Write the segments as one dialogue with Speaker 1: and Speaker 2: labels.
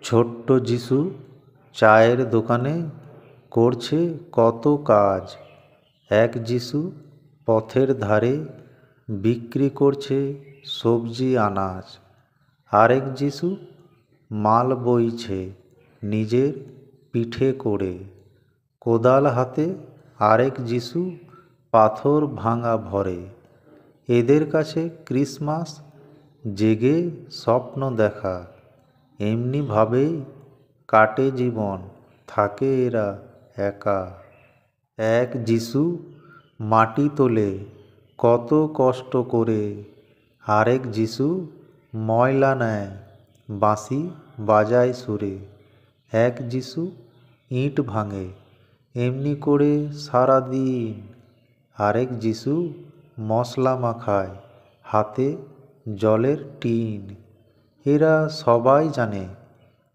Speaker 1: ছোট্ট যিশু চায়ের দোকানে করছে কত কাজ। এক যিশু পথের ধারে বিক্রি করছে সবজি আনাজ। আরেক যিশু মাল বইছে নিজের পিঠে করে। কোদাল হাতে আরেক যিশু পাথর ভাঙা ভরে। এদের কাছে ক্রিসমাস জেগে স্বপ্ন দেখা। এমনিভাবেই কাটে জীবন, থাকে এরা একা। এক যিশু মাটি তোলে কত কষ্ট করে। আরেক যিশু ময়লা নেয় বাঁশি বাজায় সুরে। এক যিশু ইট ভাঙে এমনি করে সারাদিন। আরেক যিশু মশলা মাখায় হাতে জলের টিন। এরা সবাই জানে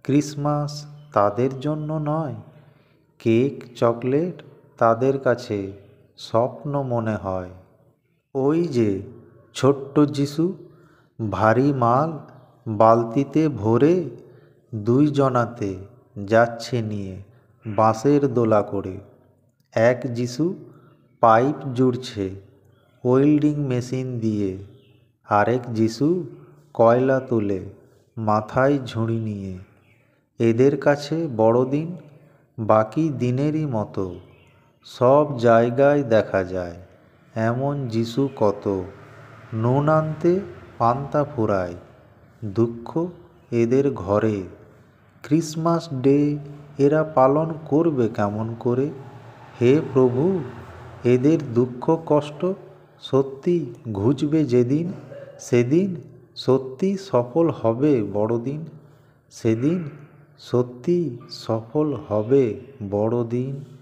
Speaker 1: ক্রিসমাস তাদের জন্য নয়। কেক চকলেট তাদের কাছে স্বপ্ন মনে হয়। ওই যে ছোট্ট যিশু ভারী মাল বালতিতে ভরে দুইজনাতে যাচ্ছে নিয়ে বাঁশের দোলা করে। এক যিশু পাইপ জুড়ছে ওয়েল্ডিং মেশিন দিয়ে। আরেক যিশু কয়লা তুলে মাথায় ঝুড়ি নিয়ে। এদের কাছে বড়দিন বাকি দিনেরই মতো। সব জায়গায় দেখা যায় এমন যিশু কত। নুন আনতে পান্তা ফুরায়, দুঃখ এদের ঘরে। ক্রিসমাস ডে এরা পালন করবে কেমন করে? হে প্রভু, এদের দুঃখ কষ্ট সত্যি ঘুচবে যেদিন, সেদিন সত্যি সফল হবে বড়দিন। সেদিন সত্যি সফল হবে বড়দিন।